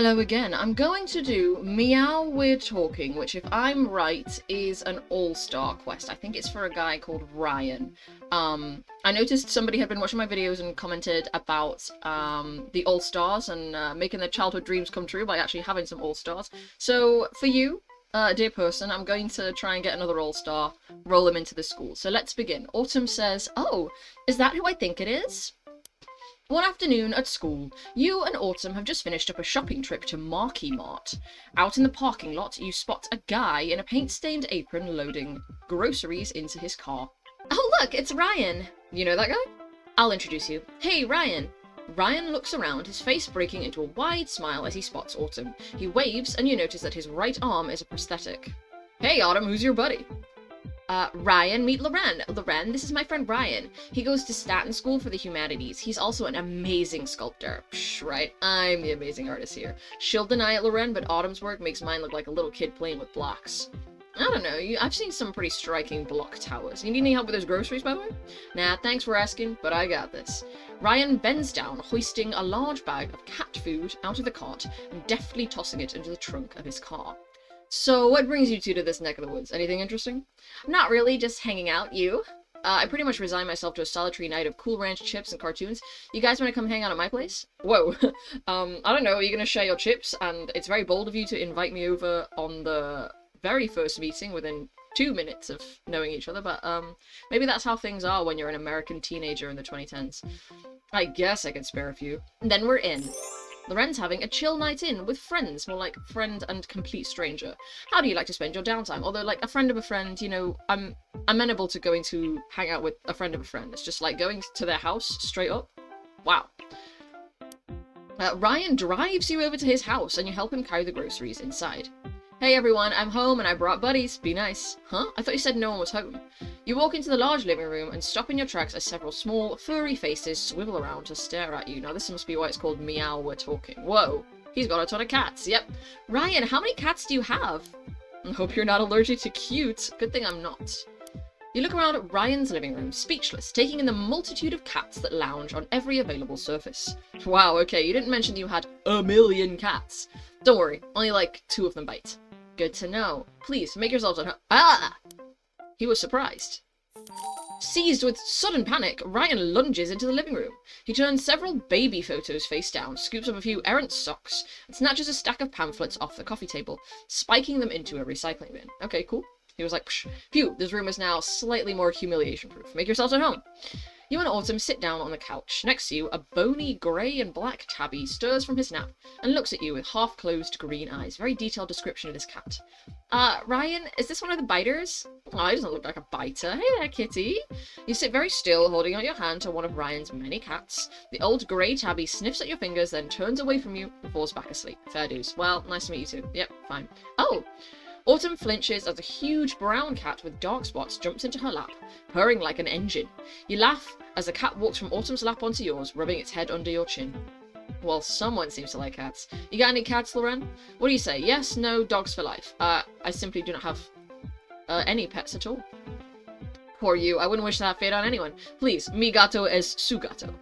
Hello again. I'm going to do Meow We're Talking, which if I'm right is an all-star quest. I think it's for a guy called Ryan. I noticed somebody had been watching my videos and commented about the all-stars and making their childhood dreams come true by actually having some all-stars. So for you, dear person, I'm going to try and get another all-star, roll him into the school. So let's begin. Autumn says, "Oh, is that who I think it is?" One afternoon at school, you and Autumn have just finished up a shopping trip to Marquee Mart. Out in the parking lot, you spot a guy in a paint-stained apron loading groceries into his car. "Oh look, it's Ryan!" "You know that guy?" "I'll introduce you. Hey, Ryan!" Ryan looks around, his face breaking into a wide smile as he spots Autumn. He waves, and you notice that his right arm is a prosthetic. "Hey, Autumn, who's your buddy?" Ryan, meet Loren. Loren, this is my friend Ryan. He goes to Staten School for the Humanities. He's also an amazing sculptor." Psh, right, I'm the amazing artist here. She'll deny it, Loren, but Autumn's work makes mine look like a little kid playing with blocks. I don't know, I've seen some pretty striking block towers. You need any help with those groceries, by the way? Nah, thanks for asking, but I got this. Ryan bends down, hoisting a large bag of cat food out of the cart and deftly tossing it into the trunk of his car. "So, what brings you two to this neck of the woods? Anything interesting?" "Not really, just hanging out. You?" I pretty much resigned myself to a solitary night of Cool Ranch chips and cartoons. You guys want to come hang out at my place?" "Whoa, I don't know, are you going to share your chips? And it's very bold of you to invite me over on the very first meeting within 2 minutes of knowing each other, but maybe that's how things are when you're an American teenager in the 2010s. I guess I could spare a few." "Then we're in." Loren's having a chill night in with friends, more like friend and complete stranger. How do you like to spend your downtime? Although, like, a friend of a friend, you know, I'm amenable to going to hang out with a friend of a friend. It's just like going to their house straight up. Wow. Ryan drives you over to his house and you help him carry the groceries inside. "Hey everyone, I'm home and I brought buddies. Be nice." "Huh? I thought you said no one was home." You walk into the large living room and stop in your tracks as several small, furry faces swivel around to stare at you. Now this must be why it's called Meow We're Talking. Whoa, he's got a ton of cats. Yep. "Ryan, how many cats do you have?" "I hope you're not allergic to cute." Good thing I'm not. You look around at Ryan's living room, speechless, taking in the multitude of cats that lounge on every available surface. Wow, okay, you didn't mention you had a million cats. Don't worry, only like 2 of them bite. Good to know. Please, make yourselves at home. Ah! He was surprised. Seized with sudden panic, Ryan lunges into the living room. He turns several baby photos face down, scoops up a few errant socks, and snatches a stack of pamphlets off the coffee table, spiking them into a recycling bin. Okay, cool. He was like, psh, phew, this room is now slightly more humiliation-proof. Make yourselves at home. You and Autumn sit down on the couch. Next to you, a bony grey and black tabby stirs from his nap and looks at you with half-closed green eyes. Very detailed description of this cat. Ryan, is this one of the biters?" "Oh, he doesn't look like a biter. Hey there, kitty." You sit very still, holding out your hand to one of Ryan's many cats. The old grey tabby sniffs at your fingers, then turns away from you and falls back asleep. Fair dues. Well, nice to meet you two. Yep, fine. Oh! Autumn flinches as a huge brown cat with dark spots jumps into her lap, purring like an engine. You laugh as the cat walks from Autumn's lap onto yours, rubbing its head under your chin. Well, someone seems to like cats. You got any cats, Loren? What do you say? Yes, no, dogs for life. I simply do not have any pets at all. Poor you. I wouldn't wish that fate on anyone. Please, mi gato es su gato.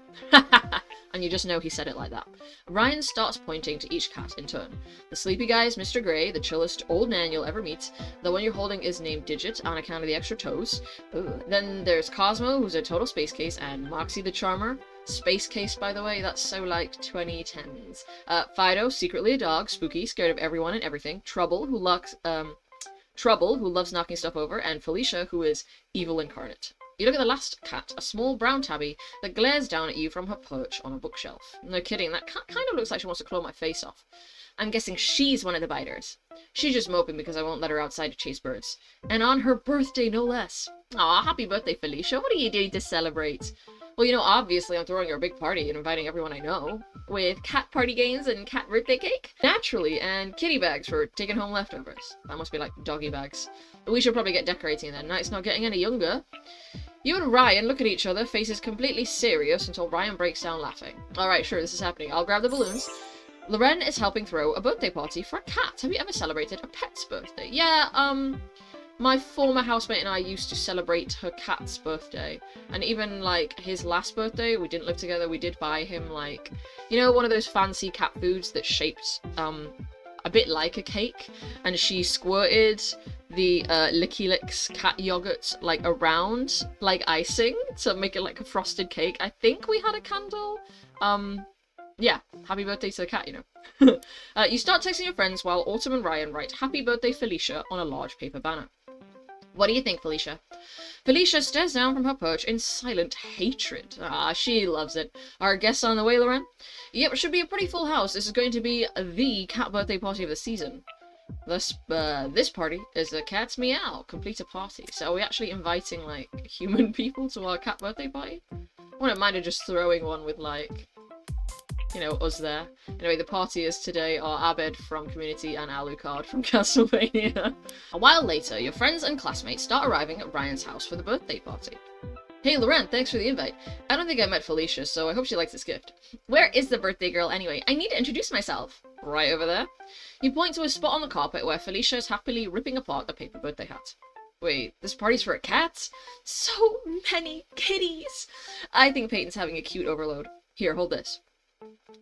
And you just know he said it like that. Ryan starts pointing to each cat in turn. The sleepy guy is Mr. Grey, the chillest old man you'll ever meet. The one you're holding is named Digit on account of the extra toes. Ugh. Then there's Cosmo, who's a total space case, and Moxie the Charmer. Space case, by the way, that's so like 2010s. Fido, secretly a dog, spooky, scared of everyone and everything. Trouble, who loves knocking stuff over, and Felicia, who is evil incarnate. You look at the last cat, a small brown tabby that glares down at you from her perch on a bookshelf. No kidding, that cat kind of looks like she wants to claw my face off. I'm guessing she's one of the biters. She's just moping because I won't let her outside to chase birds. And on her birthday, no less. Aw, happy birthday, Felicia. What are you doing to celebrate? Well, you know, obviously I'm throwing her a big party and inviting everyone I know. With cat party games and cat birthday cake? Naturally, and kitty bags for taking home leftovers. That must be like doggy bags. We should probably get decorating then. Night's not getting any younger. You and Ryan look at each other, faces completely serious, until Ryan breaks down laughing. Alright, sure, this is happening. I'll grab the balloons. Loren is helping throw a birthday party for a cat. Have you ever celebrated a pet's birthday? Yeah, My former housemate and I used to celebrate her cat's birthday. And even, like, his last birthday, we didn't live together, we did buy him, like, you know, one of those fancy cat foods that's shaped, a bit like a cake? And she squirted the, Licky Licks cat yogurt, like, around, like, icing to make it like a frosted cake. I think we had a candle. Yeah, happy birthday to the cat, you know. You start texting your friends while Autumn and Ryan write "Happy Birthday, Felicia" on a large paper banner. What do you think, Felicia? Felicia stares down from her perch in silent hatred. Ah, she loves it. Our guests on the way, Loren? Yep, it should be a pretty full house. This is going to be the cat birthday party of the season. This party is the cat's meow. Complete a party. So are we actually inviting, like, human people to our cat birthday party? I wouldn't mind just throwing one with, like, you know, us there. Anyway, the partyers today are Abed from Community and Alucard from Castlevania. A while later, your friends and classmates start arriving at Ryan's house for the birthday party. Hey Loren, thanks for the invite. I don't think I met Felicia, so I hope she likes this gift. Where is the birthday girl anyway? I need to introduce myself. Right over there. You point to a spot on the carpet where Felicia is happily ripping apart a paper birthday hat. Wait, this party's for a cat? So many kitties! I think Peyton's having a cute overload. Here, hold this.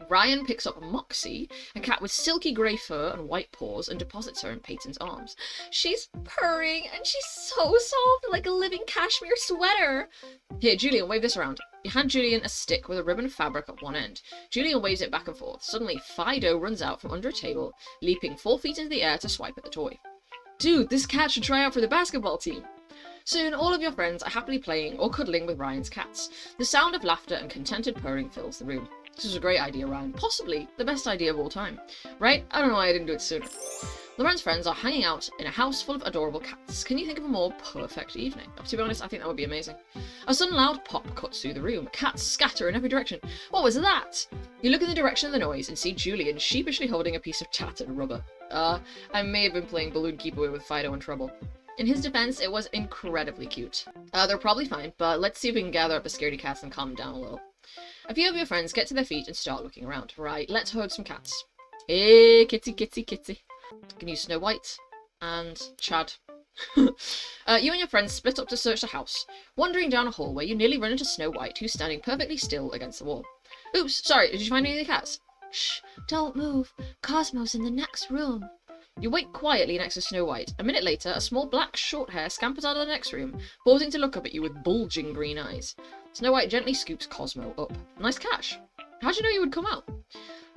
Ryan picks up Moxie, a cat with silky grey fur and white paws, and deposits her in Peyton's arms. She's purring, and she's so soft, like a living cashmere sweater. Here, Julian, wave this around. You hand Julian a stick with a ribbon of fabric at one end. Julian waves it back and forth. Suddenly, Fido runs out from under a table, leaping 4 feet into the air to swipe at the toy. Dude, this cat should try out for the basketball team. Soon, all of your friends are happily playing or cuddling with Ryan's cats. The sound of laughter and contented purring fills the room. This was a great idea, Ryan. Possibly the best idea of all time. Right? I don't know why I didn't do it sooner. Loren's friends are hanging out in a house full of adorable cats. Can you think of a more perfect evening? To be honest, I think that would be amazing. A sudden loud pop cuts through the room. Cats scatter in every direction. What was that? You look in the direction of the noise and see Julian sheepishly holding a piece of tattered rubber. I may have been playing Balloon Keep Away with Fido in trouble. In his defense, it was incredibly cute. They're probably fine, but let's see if we can gather up the scaredy cats and calm them down a little. A few of your friends get to their feet and start looking around. Right, let's herd some cats. Hey, kitty, kitty, kitty. Can use Snow White and Chad. You and your friends split up to search the house. Wandering down a hallway, you nearly run into Snow White, who's standing perfectly still against the wall. Oops, sorry, did you find any of the cats? Shh, don't move. Cosmo's in the next room. You wait quietly next to Snow White. A minute later, a small black short hair scampers out of the next room, pausing to look up at you with bulging green eyes. Snow White gently scoops Cosmo up. Nice catch. How'd you know you would come out?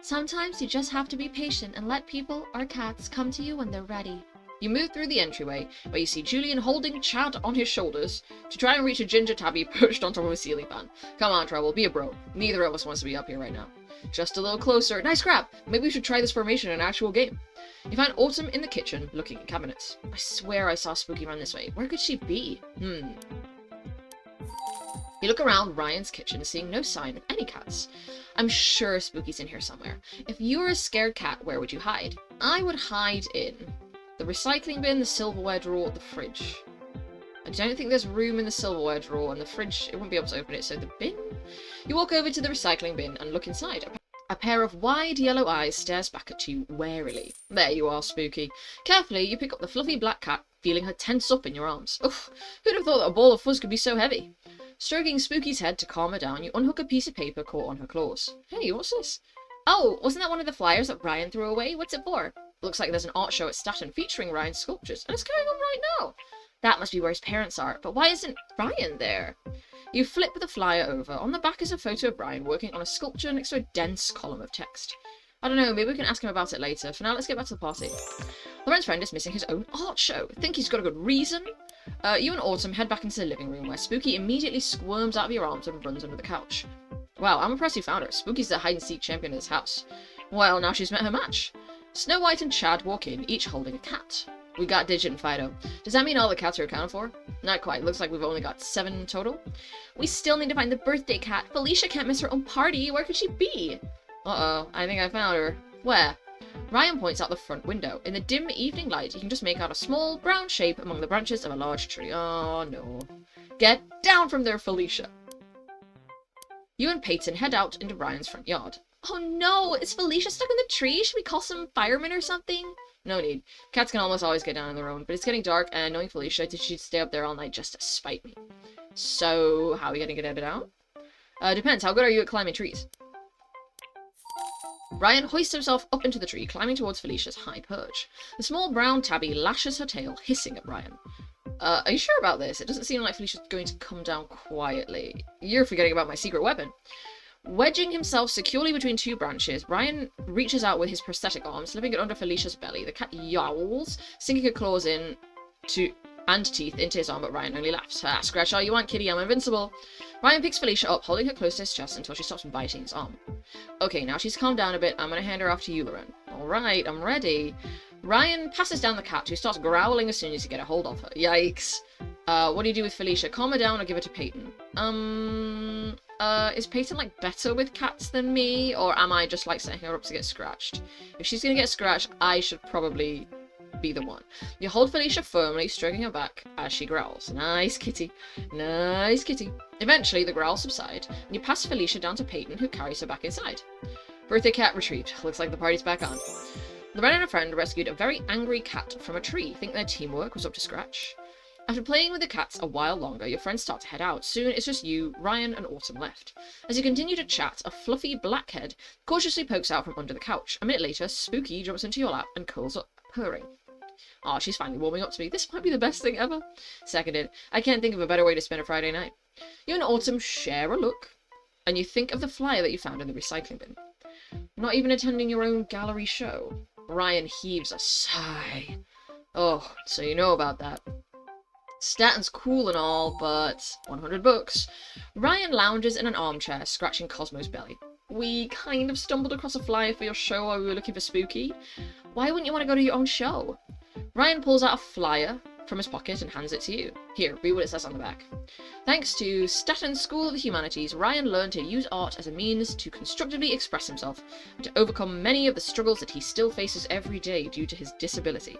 Sometimes you just have to be patient and let people or cats come to you when they're ready. You move through the entryway, where you see Julian holding Chad on his shoulders to try and reach a ginger tabby perched on top of a ceiling fan. Come on, Trouble, be a bro. Neither of us wants to be up here right now. Just a little closer. Nice grab! Maybe we should try this formation in an actual game. You find Autumn in the kitchen, looking at cabinets. I swear I saw Spooky run this way. Where could she be? You look around Ryan's kitchen, seeing no sign of any cats. I'm sure Spooky's in here somewhere. If you were a scared cat, where would you hide? I would hide in the recycling bin, the silverware drawer, the fridge. I don't think there's room in the silverware drawer, and the fridge, it wouldn't be able to open it, so the bin? You walk over to the recycling bin and look inside. A pair of wide yellow eyes stares back at you warily. There you are, Spooky. Carefully, you pick up the fluffy black cat, feeling her tense up in your arms. Ugh, who'd have thought that a ball of fuzz could be so heavy? Stroking Spooky's head to calm her down, you unhook a piece of paper caught on her claws. Hey, what's this? Oh, wasn't that one of the flyers that Ryan threw away? What's it for? Looks like there's an art show at Staten featuring Ryan's sculptures, and it's going on right now. That must be where his parents are, but why isn't Ryan there? You flip the flyer over. On the back is a photo of Ryan working on a sculpture next to a dense column of text. I don't know, maybe we can ask him about it later. For now, let's get back to the party. Loren's friend is missing his own art show. Think he's got a good reason? You and Autumn head back into the living room, where Spooky immediately squirms out of your arms and runs under the couch. Wow, I'm impressed you found her. Spooky's the hide-and-seek champion of this house. Well, now she's met her match. Snow White and Chad walk in, each holding a cat. We got Digit and Fido. Does that mean all the cats are accounted for? Not quite. Looks like we've only got 7 total. We still need to find the birthday cat. Felicia can't miss her own party. Where could she be? Uh-oh. I think I found her. Where? Ryan points out the front window. In the dim evening light, you can just make out a small brown shape among the branches of a large tree. Oh, no. Get down from there, Felicia. You and Peyton head out into Ryan's front yard. Oh no, is Felicia stuck in the tree? Should we call some firemen or something? No need. Cats can almost always get down on their own, but it's getting dark, and knowing Felicia, I think she'd stay up there all night just to spite me. So, how are we gonna get it out? Depends. How good are you at climbing trees? Ryan hoists himself up into the tree, climbing towards Felicia's high perch. The small brown tabby lashes her tail, hissing at Ryan. Are you sure about this? It doesn't seem like Felicia's going to come down quietly. You're forgetting about my secret weapon. Wedging himself securely between two branches, Ryan reaches out with his prosthetic arm, slipping it under Felicia's belly. The cat yowls, sinking her claws and teeth into his arm, but Ryan only laughs. Ah, scratch all you want, kitty, I'm invincible. Ryan picks Felicia up, holding her close to his chest until she stops biting his arm. Okay, now she's calmed down a bit, I'm gonna hand her off to you, Loren. Alright, I'm ready. Ryan passes down the cat, who starts growling as soon as you get a hold of her. Yikes. What do you do with Felicia? Calm her down or give her to Peyton? Is Peyton, like, better with cats than me? Or am I just, like, setting her up to get scratched? If she's gonna get scratched, I should probably be the one. You hold Felicia firmly, stroking her back as she growls. Nice kitty. Nice kitty. Eventually, the growls subside, and you pass Felicia down to Peyton, who carries her back inside. Birthday cat retrieved. Looks like the party's back on. Loren and a friend rescued a very angry cat from a tree. Think their teamwork was up to scratch? After playing with the cats a while longer, your friends start to head out. Soon, it's just you, Ryan, and Autumn left. As you continue to chat, a fluffy black head cautiously pokes out from under the couch. A minute later, Spooky jumps into your lap and curls up, purring. Aw, she's finally warming up to me. This might be the best thing ever. Seconded. I can't think of a better way to spend a Friday night. You and Autumn share a look, and you think of the flyer that you found in the recycling bin. Not even attending your own gallery show. Ryan heaves a sigh. Oh, so you know about that. Staten's cool and all, but 100 bucks. Ryan lounges in an armchair, scratching Cosmo's belly. We kind of stumbled across a flyer for your show while we were looking for Spooky. Why wouldn't you want to go to your own show? Ryan pulls out a flyer from his pocket and hands it to you. Here, read what it says on the back. Thanks to Staten School of the Humanities, Ryan learned to use art as a means to constructively express himself and to overcome many of the struggles that he still faces every day due to his disability.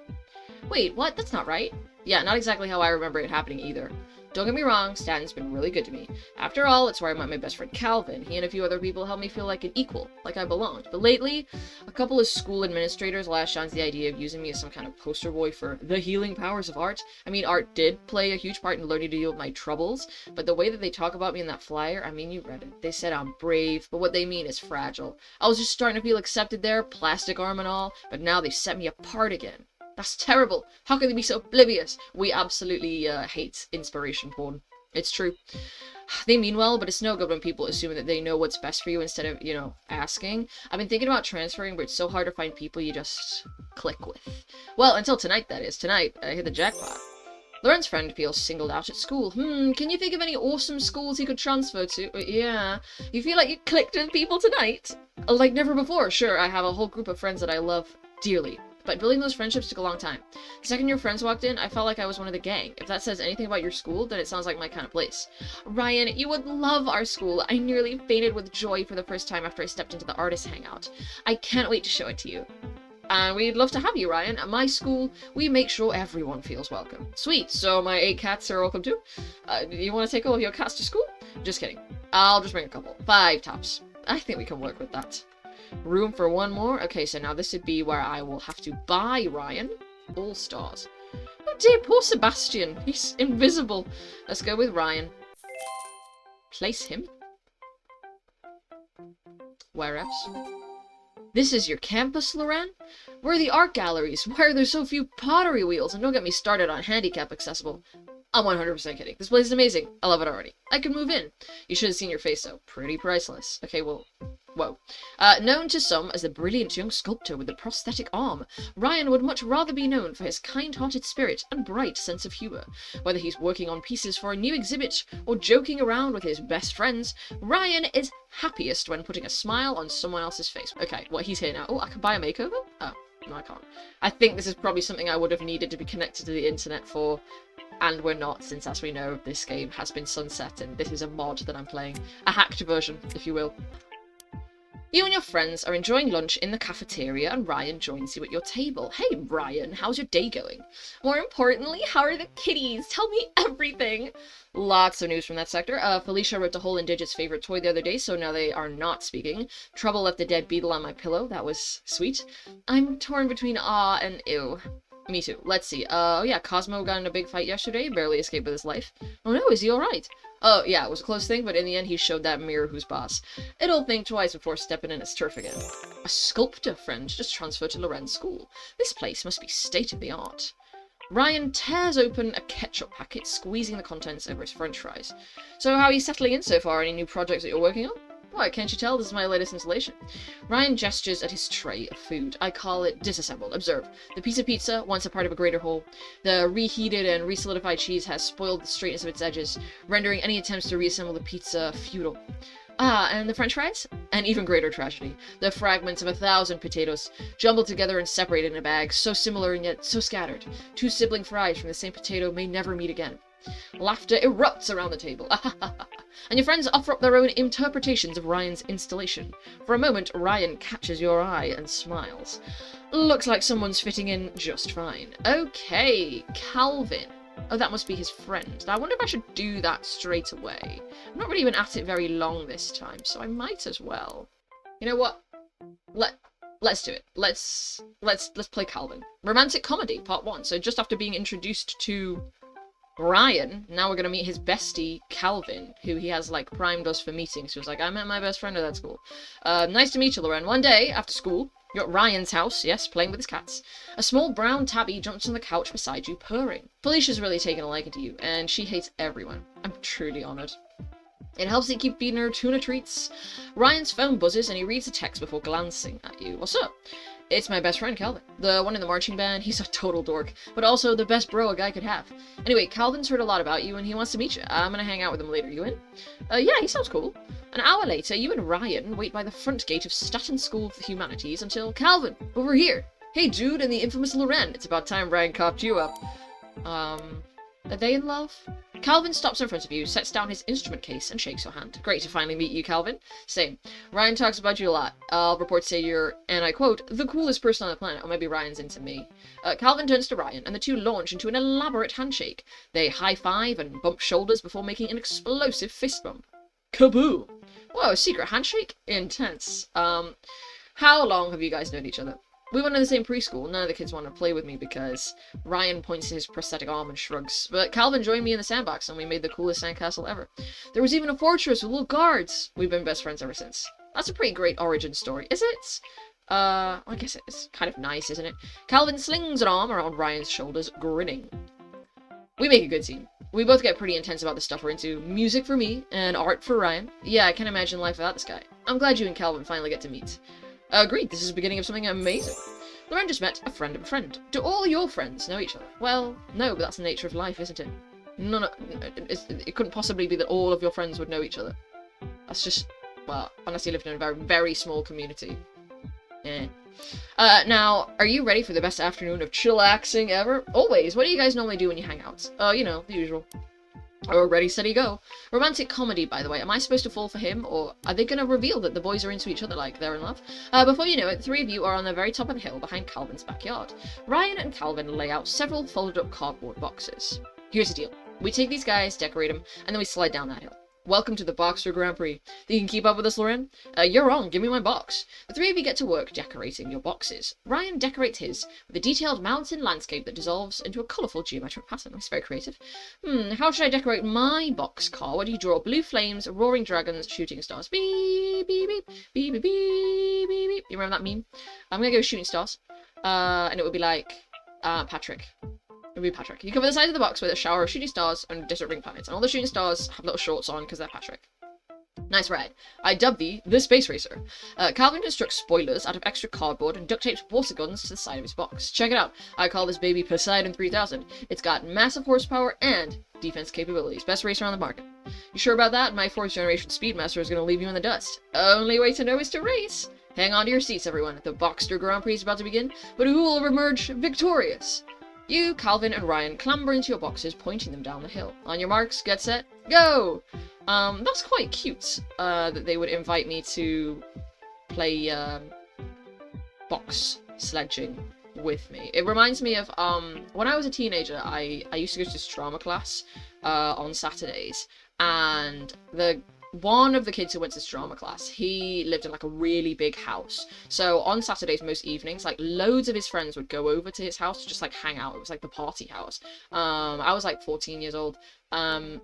Wait, what? That's not right. Yeah, not exactly how I remember it happening either. Don't get me wrong, Staten's been really good to me. After all, it's where I met my best friend Calvin. He and a few other people helped me feel like an equal, like I belonged. But lately, a couple of school administrators lashed onto the idea of using me as some kind of poster boy for the healing powers of art. I mean, art did play a huge part in learning to deal with my troubles, but the way that they talk about me in that flyer, I mean, you read it. They said I'm brave, but what they mean is fragile. I was just starting to feel accepted there, plastic arm and all, but now they've set me apart again. That's terrible. How can they be so oblivious? We absolutely hate inspiration porn. It's true. They mean well, but it's no good when people assume that they know what's best for you instead of, you know, asking. I've been thinking about transferring, but it's so hard to find people you just click with. Well, until tonight, that is. Tonight, I hit the jackpot. Loren's friend feels singled out at school. Can you think of any awesome schools he could transfer to? Yeah. You feel like you clicked with people tonight? Like never before. Sure, I have a whole group of friends that I love dearly. But building those friendships took a long time. The second your friends walked in, I felt like I was one of the gang. If that says anything about your school, then it sounds like my kind of place. Ryan, you would love our school. I nearly fainted with joy for the first time after I stepped into the artist hangout. I can't wait to show it to you. And we'd love to have you, Ryan. At my school, we make sure everyone feels welcome. Sweet, so my 8 cats are welcome too? You want to take all of your cats to school? Just kidding. I'll just bring a couple. 5 tops. I think we can work with that. Room for one more? Okay, so now this would be where I will have to buy Ryan. All stars. Oh dear, poor Sebastian. He's invisible. Let's go with Ryan. Place him. Where else? This is your campus, Loren? Where are the art galleries? Why are there so few pottery wheels? And don't get me started on handicap accessible. I'm 100% kidding. This place is amazing. I love it already. I could move in. You should have seen your face, though. Pretty priceless. Okay, well... Whoa. Known to some as the brilliant young sculptor with the prosthetic arm, Ryan would much rather be known for his kind-hearted spirit and bright sense of humor. Whether he's working on pieces for a new exhibit or joking around with his best friends, Ryan is happiest when putting a smile on someone else's face. Okay, well, he's here now. Oh, I can buy a makeover? Oh, no, I can't. I think this is probably something I would have needed to be connected to the internet for, and we're not, since as we know, this game has been sunset, and this is a mod that I'm playing. A hacked version, if you will. You and your friends are enjoying lunch in the cafeteria and Ryan joins you at your table. Hey Ryan, how's your day going? More importantly, how are the kitties? Tell me everything! Lots of news from that sector. Felicia ripped a hole in Digit's favorite toy the other day, so now they are not speaking. Trouble left a dead beetle on my pillow. That was sweet. I'm torn between awe and ew. Me too. Let's see. Oh yeah, Cosmo got in a big fight yesterday, barely escaped with his life. Oh no, is he alright? Oh yeah, it was a close thing, but in the end he showed that mirror who's boss. It'll think twice before stepping in his turf again. A sculptor friend just transferred to Loren's school. This place must be state-of-the-art. Ryan tears open a ketchup packet, squeezing the contents over his french fries. So how are you settling in so far? Any new projects that you're working on? Why, can't you tell this is my latest installation? Ryan gestures at his tray of food. I call it disassembled. Observe. The piece of pizza, once a part of a greater whole. The reheated and resolidified cheese has spoiled the straightness of its edges, rendering any attempts to reassemble the pizza futile. Ah, and the french fries? An even greater tragedy. The fragments of 1,000 potatoes, jumbled together and separated in a bag, so similar and yet so scattered. Two sibling fries from the same potato may never meet again. Laughter erupts around the table. And your friends offer up their own interpretations of Ryan's installation. For a moment, Ryan catches your eye and smiles. Looks like someone's fitting in just fine. Okay, Calvin. Oh, that must be his friend. Now, I wonder if I should do that straight away. I've not really been at it very long this time, so I might as well. You know what? Let's do it. Let's play Calvin. Romantic comedy, part 1. So just after being introduced to Ryan, now we're gonna meet his bestie, Calvin, who he has, like, primed us for meetings. He was like, I met my best friend at that school. Nice to meet you, Loren. One day, after school, you're at Ryan's house, yes, playing with his cats. A small brown tabby jumps on the couch beside you, purring. Felicia's really taken a liking to you, and she hates everyone. I'm truly honored. It helps that you keep feeding her tuna treats. Ryan's phone buzzes, and he reads a text before glancing at you. What's up? It's my best friend, Calvin. The one in the marching band. He's a total dork, but also the best bro a guy could have. Anyway, Calvin's heard a lot about you, and he wants to meet you. I'm gonna hang out with him later. You in? Yeah, he sounds cool. An hour later, you and Ryan wait by the front gate of Staten School of the Humanities until Calvin, over here. Hey, Jude and the infamous Loren. It's about time Ryan copped you up. Are they in love? Calvin stops in front of you, sets down his instrument case, and shakes your hand. Great to finally meet you, Calvin. Same. Ryan talks about you a lot. Reports say you're, and I quote, the coolest person on the planet, or maybe Ryan's into me. Calvin turns to Ryan, and the two launch into an elaborate handshake. They high-five and bump shoulders before making an explosive fist bump. Kaboom! Whoa, a secret handshake? Intense. How long have you guys known each other? We went to the same preschool. None of the kids wanted to play with me because Ryan points to his prosthetic arm and shrugs. But Calvin joined me in the sandbox and we made the coolest sandcastle ever. There was even a fortress with little guards. We've been best friends ever since. That's a pretty great origin story, is it? I guess it's kind of nice, isn't it? Calvin slings an arm around Ryan's shoulders, grinning. We make a good team. We both get pretty intense about the stuff we're into. Music for me, and art for Ryan. Yeah, I can't imagine life without this guy. I'm glad you and Calvin finally get to meet. Agreed, this is the beginning of something amazing. Loren just met a friend of a friend. Do all your friends know each other? Well, no, but that's the nature of life, isn't it? No, it couldn't possibly be that all of your friends would know each other. That's just, well, unless you lived in a very, very small community. Eh. Now, are you ready for the best afternoon of chillaxing ever? Always. What do you guys normally do when you hang out? You know, the usual. Oh, ready, steady, go. Romantic comedy, by the way. Am I supposed to fall for him, or are they going to reveal that the boys are into each other like they're in love? Before you know it, the three of you are on the very top of the hill behind Calvin's backyard. Ryan and Calvin lay out several folded-up cardboard boxes. Here's the deal. We take these guys, decorate them, and then we slide down that hill. Welcome to the Boxer Grand Prix. Think you can keep up with us, Loren? You're on. Give me my box. The three of you get to work decorating your boxes. Ryan decorates his with a detailed mountain landscape that dissolves into a colourful geometric pattern. It's very creative. How should I decorate my box car? What do you draw? Blue flames, roaring dragons, shooting stars. Beep, beep, beep, beep, beep, beep, beep, beep. You remember that meme? I'm gonna go shooting stars. And it would be like, Patrick. It would be Patrick. You cover the sides of the box with a shower of shooting stars and desert ring planets. And all the shooting stars have little shorts on because they're Patrick. Nice ride. I dub thee the Space Racer. Calvin constructs spoilers out of extra cardboard and duct tapes water guns to the side of his box. Check it out. I call this baby Poseidon 3000. It's got massive horsepower and defense capabilities. Best racer on the market. You sure about that? My 4th generation Speedmaster is going to leave you in the dust. Only way to know is to race. Hang on to your seats, everyone. The Boxster Grand Prix is about to begin, but who will emerge victorious? You, Calvin, and Ryan clamber into your boxes, pointing them down the hill. On your marks, get set, go! That's quite cute, that they would invite me to play box sledging with me. It reminds me of when I was a teenager, I used to go to this drama class on Saturdays, and one of the kids who went to this drama class, he lived in like a really big house. So on Saturdays, most evenings, like loads of his friends would go over to his house to just like hang out. It was like the party house. I was like 14 years old. And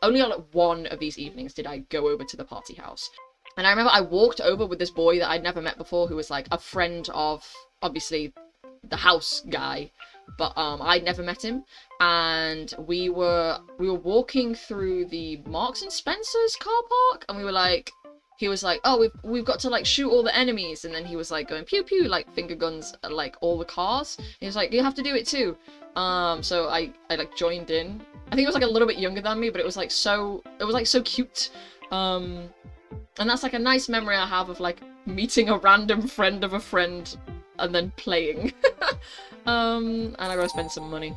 only on like one of these evenings did I go over to the party house. And I remember I walked over with this boy that I'd never met before, who was like a friend of, obviously, the house guy, but I'd never met him, and we were walking through the Marks and Spencer's car park, and we were like, he was like, oh, we've got to like shoot all the enemies, and then he was like going pew pew, like finger guns at like all the cars. And he was like, you have to do it too. So I like joined in. I think it was like a little bit younger than me, but it was like so cute. And that's like a nice memory I have of like meeting a random friend of a friend and then playing. And I gotta spend some money.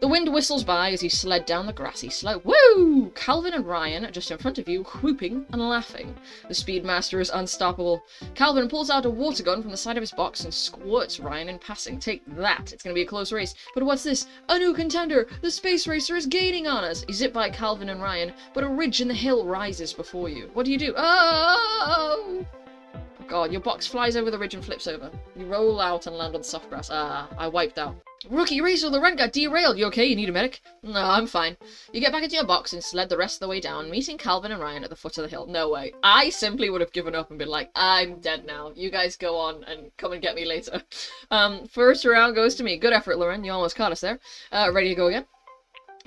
The wind whistles by as you sled down the grassy slope. Woo! Calvin and Ryan are just in front of you, whooping and laughing. The Speedmaster is unstoppable. Calvin pulls out a water gun from the side of his box and squirts Ryan in passing. Take that. It's gonna be a close race. But what's this? A new contender! The Space Racer is gaining on us! You zip by Calvin and Ryan, but a ridge in the hill rises before you. What do? Oh! God, your box flies over the ridge and flips over. You roll out and land on soft grass. Ah, I wiped out. Rookie racer, the run got derailed. You okay? You need a medic? No, I'm fine. You get back into your box and sled the rest of the way down, meeting Calvin and Ryan at the foot of the hill. No way. I simply would have given up and been like, I'm dead now. You guys go on and come and get me later. First round goes to me. Good effort, Lauren. You almost caught us there. Ready to go again?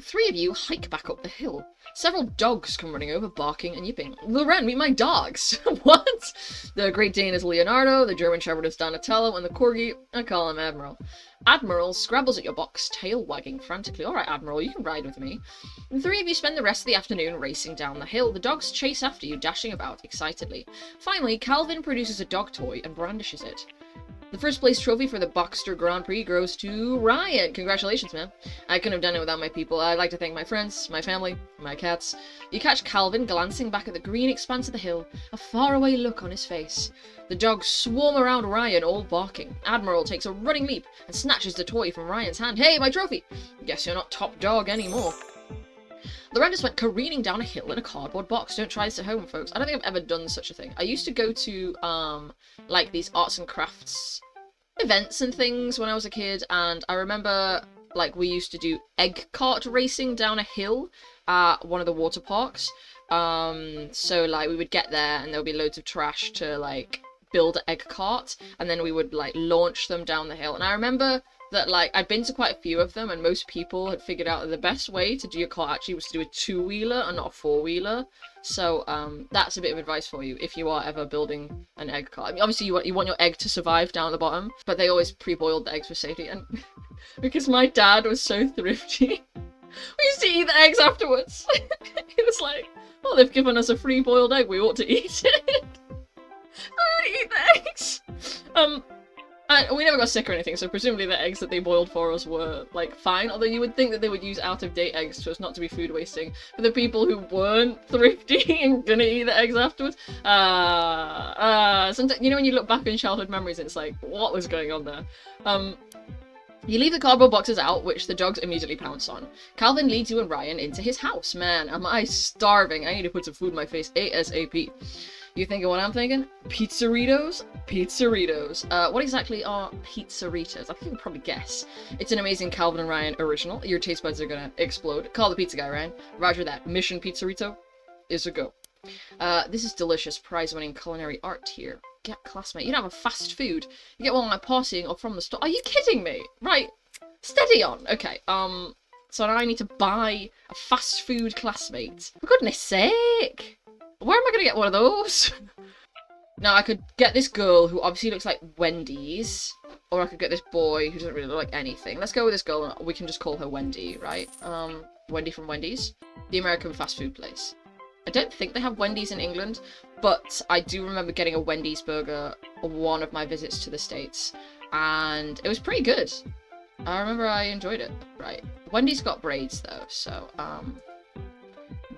Three of you hike back up the hill. Several dogs come running over, barking and yipping. Loren, meet my dogs! What? The Great Dane is Leonardo, the German Shepherd is Donatello, and the Corgi, I call him Admiral. Admiral scrabbles at your box, tail wagging frantically. Alright, Admiral, you can ride with me. The three of you spend the rest of the afternoon racing down the hill. The dogs chase after you, dashing about excitedly. Finally, Calvin produces a dog toy and brandishes it. The first place trophy for the Boxster Grand Prix goes to Ryan. Congratulations, man. I couldn't have done it without my people. I'd like to thank my friends, my family, my cats. You catch Calvin glancing back at the green expanse of the hill, a faraway look on his face. The dogs swarm around Ryan, all barking. Admiral takes a running leap and snatches the toy from Ryan's hand. Hey, my trophy! Guess you're not top dog anymore. Loren just went careening down a hill in a cardboard box. Don't try this at home, folks. I don't think I've ever done such a thing. I used to go to, like, these arts and crafts events and things when I was a kid, and I remember, like, we used to do egg cart racing down a hill at one of the water parks. So, like, we would get there, and there would be loads of trash to, like, build an egg cart, and then we would, like, launch them down the hill. And I remember that, like, I'd been to quite a few of them, and most people had figured out that the best way to do your cart actually was to do a two-wheeler and not a four-wheeler. So, that's a bit of advice for you if you are ever building an egg cart. I mean, obviously you want your egg to survive down at the bottom, but they always pre-boiled the eggs for safety, and because my dad was so thrifty, we used to eat the eggs afterwards. It was like, well, they've given us a free boiled egg, we ought to eat it. I would eat the eggs. We never got sick or anything, so presumably the eggs that they boiled for us were, like, fine. Although you would think that they would use out-of-date eggs so as not to be food wasting. For the people who weren't thrifty and gonna eat the eggs afterwards, sometimes, you know, when you look back in childhood memories, it's like, what was going on there? You leave the cardboard boxes out, which the dogs immediately pounce on. Calvin leads you and Ryan into his house. Man, am I starving. I need to put some food in my face ASAP. You thinking what I'm thinking? Pizzeritos? Pizzeritos. What exactly are pizzeritos? I think you can probably guess. It's an amazing Calvin and Ryan original. Your taste buds are gonna explode. Call the pizza guy, Ryan. Roger that. Mission Pizzerito is a go. This is delicious prize-winning culinary art here. Get classmate. You don't have a fast food. You get one like partying or from the store. Are you kidding me? Right. Steady on. Okay. So now I need to buy a fast food classmate. For goodness sake. Where am I gonna get one of those? Now, I could get this girl who obviously looks like Wendy's, or I could get this boy who doesn't really look like anything. Let's go with this girl, and we can just call her Wendy, right? Wendy from Wendy's. The American fast food place. I don't think they have Wendy's in England, but I do remember getting a Wendy's burger on one of my visits to the States, and it was pretty good. I remember I enjoyed it. Right. Wendy's got braids, though, so,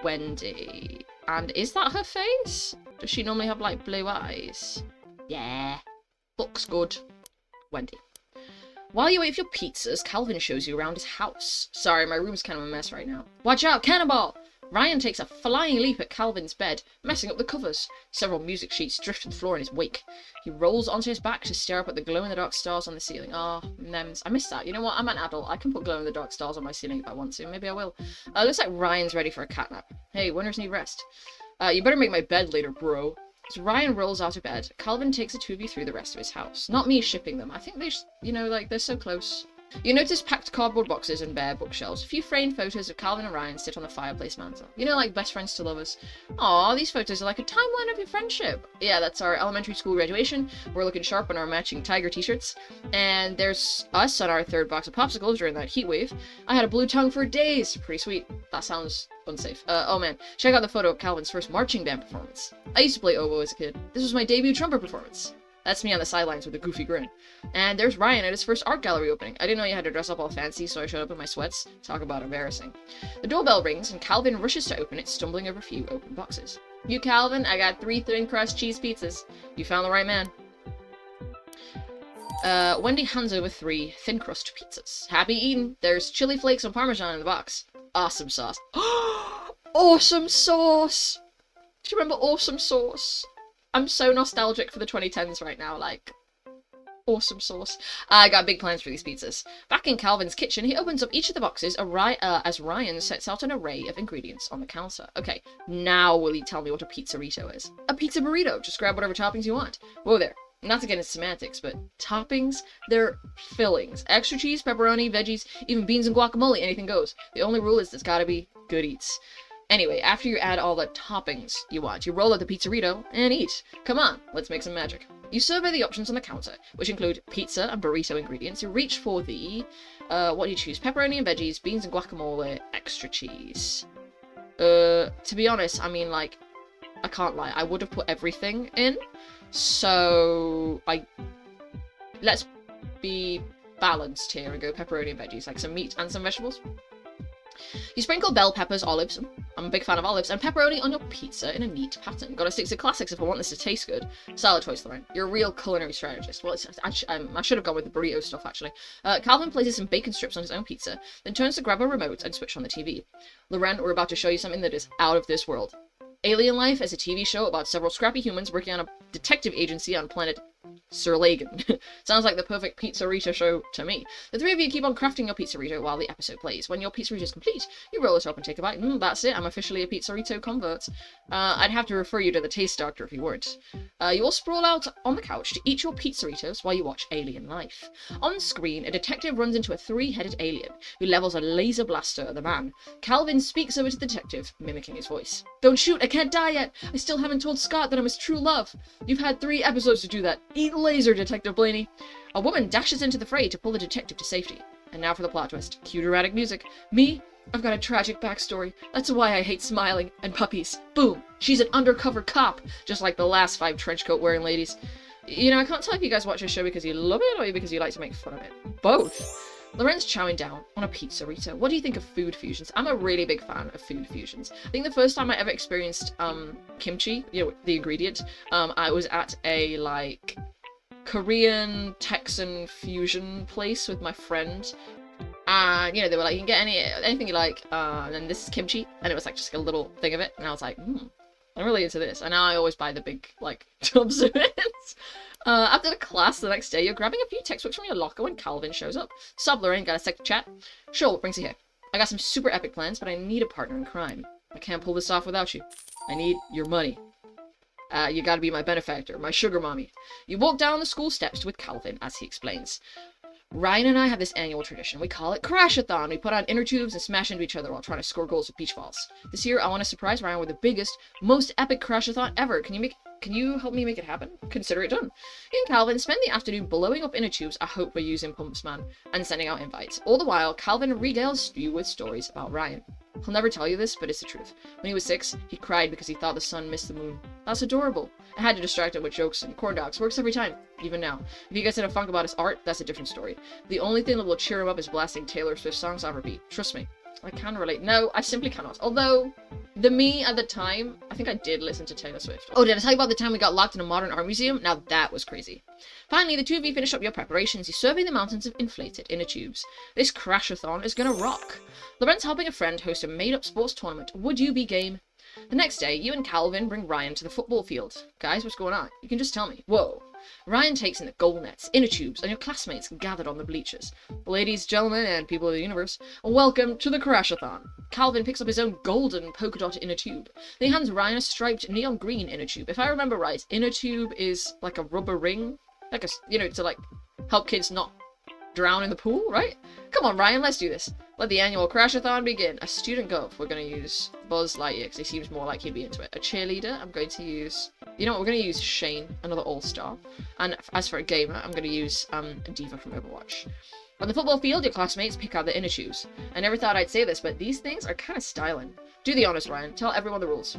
Wendy... And is that her face? Does she normally have, like, blue eyes? Yeah. Looks good. Wendy. While you wait for your pizzas, Calvin shows you around his house. Sorry, my room's kind of a mess right now. Watch out, cannonball! Ryan takes a flying leap at Calvin's bed, messing up the covers. Several music sheets drift to the floor in his wake. He rolls onto his back to stare up at the glow-in-the-dark stars on the ceiling. Ah, nems. I missed that. You know what? I'm an adult. I can put glow-in-the-dark stars on my ceiling if I want to. Maybe I will. Looks like Ryan's ready for a catnap. Hey, winners need rest. You better make my bed later, bro. As Ryan rolls out of bed, Calvin takes the two of you through the rest of his house. Not me shipping them. I think they just, you know, like, they're so close. You notice packed cardboard boxes and bare bookshelves. A few framed photos of Calvin and Ryan sit on the fireplace mantel. You know, like best friends to lovers. Aw, these photos are like a timeline of your friendship. Yeah, that's our elementary school graduation. We're looking sharp in our matching tiger t-shirts. And there's us on our third box of popsicles during that heat wave. I had a blue tongue for days. Pretty sweet. That sounds unsafe. Oh man, check out the photo of Calvin's first marching band performance. I used to play oboe as a kid. This was my debut trumpet performance. That's me on the sidelines with a goofy grin. And there's Ryan at his first art gallery opening. I didn't know you had to dress up all fancy, so I showed up in my sweats. Talk about embarrassing. The doorbell rings, and Calvin rushes to open it, stumbling over a few open boxes. You, Calvin, I got 3 thin crust cheese pizzas. You found the right man. Wendy hands over 3 thin crust pizzas. Happy eating. There's chili flakes and Parmesan in the box. Awesome sauce. Awesome sauce! Do you remember awesome sauce? I'm so nostalgic for the 2010s right now, like, awesome sauce. I got big plans for these pizzas. Back in Calvin's kitchen, he opens up each of the boxes as Ryan sets out an array of ingredients on the counter. Okay, now will you tell me what a pizzerito is? A pizza burrito. Just grab whatever toppings you want. Whoa there. Not to get into semantics, but toppings, they're fillings. Extra cheese, pepperoni, veggies, even beans and guacamole, anything goes. The only rule is there's gotta be good eats. Anyway, after you add all the toppings you want, you roll out the pizzerito and eat. Come on, let's make some magic. You survey the options on the counter, which include pizza and burrito ingredients. You reach for the, what do you choose? Pepperoni and veggies, beans and guacamole, extra cheese. To be honest, I mean, like, I can't lie. I would have put everything in, so let's be balanced here and go pepperoni and veggies, like some meat and some vegetables. You sprinkle bell peppers, olives, I'm a big fan of olives, and pepperoni on your pizza in a neat pattern. Gotta stick to classics if I want this to taste good. Solid choice, Lauren. You're a real culinary strategist. Well, I should have gone with the burrito stuff, actually. Calvin places some bacon strips on his own pizza, then turns to grab a remote and switch on the TV. Loren, we're about to show you something that is out of this world. Alien Life is a TV show about several scrappy humans working on a detective agency on planet Sirlagan. Sounds like the perfect pizzerito show to me. The 3 of you keep on crafting your pizzerito while the episode plays. When your pizzerito is complete, you roll it up and take a bite. That's it. I'm officially a pizzerito convert. I'd have to refer you to the taste doctor if you weren't. You all sprawl out on the couch to eat your pizzeritos while you watch Alien Life. On screen, a detective runs into a 3-headed alien who levels a laser blaster at the man. Calvin speaks over to the detective, mimicking his voice. Don't shoot! I can't die yet! I still haven't told Scott that I'm his true love! You've had 3 episodes to do that. Eat laser, Detective Blaney. A woman dashes into the fray to pull the detective to safety. And now for the plot twist. Cue dramatic music. Me? I've got a tragic backstory. That's why I hate smiling and puppies. Boom! She's an undercover cop, just like the last 5 trenchcoat wearing ladies. You know, I can't tell if you guys watch this show because you love it or because you like to make fun of it. Both. Loren's chowing down on a pizzerito. What do you think of food fusions? I'm a really big fan of food fusions. I think the first time I ever experienced kimchi, you know, the ingredient, I was at a, like, Korean Texan fusion place with my friend. And, you know, they were like, you can get anything you like, and then this is kimchi. And it was like just a little thing of it. And I was like, I'm really into this. And now I always buy the big, like, tubs of it. After the class the next day, you're grabbing a few textbooks from your locker when Calvin shows up. Sup, Lorraine, got a sec to chat? Sure, what brings you here? I got some super epic plans, but I need a partner in crime. I can't pull this off without you. I need your money. You gotta be my benefactor, my sugar mommy. You walk down the school steps with Calvin as he explains. Ryan and I have this annual tradition. We call it Crash-a-thon. We put on inner tubes and smash into each other while trying to score goals with beach balls. This year, I want to surprise Ryan with the biggest, most epic Crash-a-thon ever. Can you help me make it happen? Consider it done. You and Calvin spend the afternoon blowing up inner tubes, I hope we're using pumps, man, and sending out invites. All the while, Calvin regales you with stories about Ryan. He'll never tell you this, but it's the truth. When he was 6, he cried because he thought the sun missed the moon. That's adorable. I had to distract him with jokes and corn dogs. Works every time, even now. If he gets in a funk about his art, that's a different story. The only thing that will cheer him up is blasting Taylor Swift songs on repeat. Trust me. I can relate. No, I simply cannot. Although, the me at the time, I think I did listen to Taylor Swift. Oh, did I tell you about the time we got locked in a modern art museum? Now that was crazy. Finally, the two of you finish up your preparations. You survey the mountains of inflated inner tubes. This crash-a-thon is gonna rock. Loren's helping a friend host a made-up sports tournament. Would you be game? The next day, you and Calvin bring Ryan to the football field. Guys, what's going on? You can just tell me. Whoa. Ryan takes in the goal nets, inner tubes, and your classmates gathered on the bleachers. Ladies, gentlemen, and people of the universe, welcome to the Crash-a-thon. Calvin picks up his own golden polka dot inner tube. Then he hands Ryan a striped neon green inner tube. If I remember right, inner tube is like a rubber ring, like a, you know, to like help kids not drown in the pool, right? Come on, Ryan, let's do this. Let the annual Crash-a-thon begin. A student golf, we're going to use Buzz Lightyear, because he seems more like he'd be into it. A cheerleader, I'm going to use... You know what, we're going to use Shane, another all-star. And as for a gamer, I'm going to use Diva from Overwatch. On the football field, your classmates pick out the inner shoes. I never thought I'd say this, but these things are kind of styling. Do the honors, Ryan. Tell everyone the rules.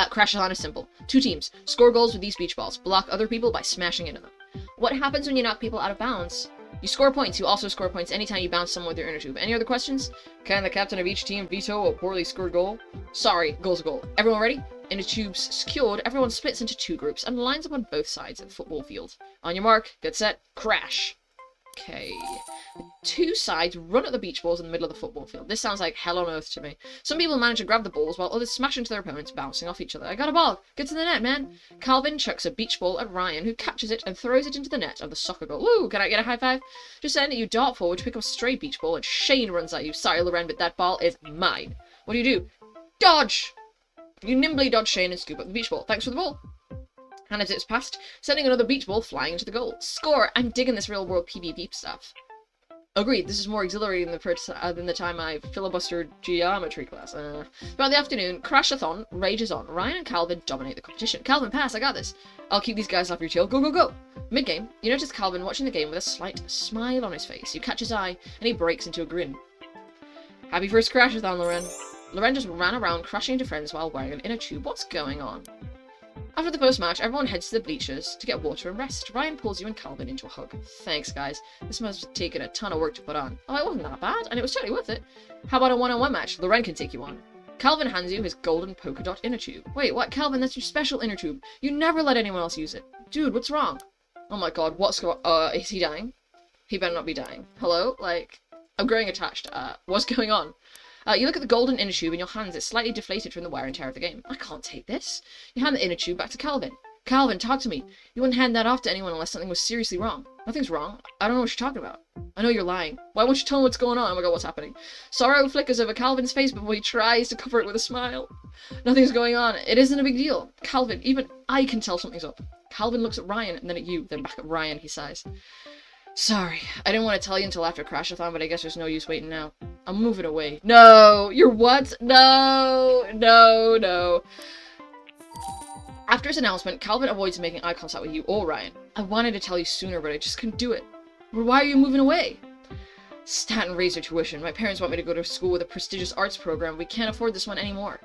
Crash-a-thon is simple. 2 teams. Score goals with these beach balls. Block other people by smashing into them. What happens when you knock people out of bounds? You score points. You also score points anytime you bounce someone with your inner tube. Any other questions? Can the captain of each team veto a poorly scored goal? Sorry, goal's a goal. Everyone ready? Inner tubes secured, everyone splits into 2 groups and lines up on both sides of the football field. On your mark, get set, crash. Okay. 2 sides run at the beach balls in the middle of the football field. This sounds like hell on earth to me. Some people manage to grab the balls while others smash into their opponents, bouncing off each other. I got a ball! Get to the net, man! Calvin chucks a beach ball at Ryan, who catches it and throws it into the net of the soccer goal. Woo! Can I get a high five? Just then, you dart forward to pick up a stray beach ball, and Shane runs at you. Sorry, Loren, but that ball is mine. What do? Dodge! You nimbly dodge Shane and scoop up the beach ball. Thanks for the ball. Hannah zips past, sending another beach ball flying into the goal. Score! I'm digging this real-world PvP stuff. Agreed, this is more exhilarating than the time I filibustered geometry class. Throughout the afternoon, Crash-a-thon rages on. Ryan and Calvin dominate the competition. Calvin, pass, I got this. I'll keep these guys off your tail. Go, go, go! Mid-game, you notice Calvin watching the game with a slight smile on his face. You catch his eye, and he breaks into a grin. Happy first Crash-a-thon, Loren. Loren just ran around crashing into friends while wearing an inner tube. What's going on? After the first match, everyone heads to the bleachers to get water and rest. Ryan pulls you and Calvin into a hug. Thanks, guys. This must have taken a ton of work to put on. Oh, it wasn't that bad, and it was totally worth it. How about a one-on-one match? Loren can take you on. Calvin hands you his golden polka dot inner tube. Wait, what? Calvin, that's your special inner tube. You never let anyone else use it. Dude, what's wrong? Oh my god, what's going on? Is he dying? He better not be dying. Hello? Like, I'm growing attached. What's going on? You look at the golden inner tube in your hands. It's slightly deflated from the wear and tear of the game. I can't take this. You hand the inner tube back to Calvin. Calvin, talk to me. You wouldn't hand that off to anyone unless something was seriously wrong. Nothing's wrong. I don't know what you're talking about. I know you're lying. Why won't you tell me what's going on? Oh my god, what's happening? Sorrow flickers over Calvin's face before he tries to cover it with a smile. Nothing's going on. It isn't a big deal. Calvin, even I can tell something's up. Calvin looks at Ryan and then at you, then back at Ryan. He sighs. Sorry, I didn't want to tell you until after Crash-a-thon, but I guess there's no use waiting now. I'm moving away. No! You're what? No! No, no. After his announcement, Calvin avoids making eye contact with you or Ryan. I wanted to tell you sooner, but I just couldn't do it. Well, why are you moving away? Stanton raised your tuition. My parents want me to go to school with a prestigious arts program. We can't afford this one anymore.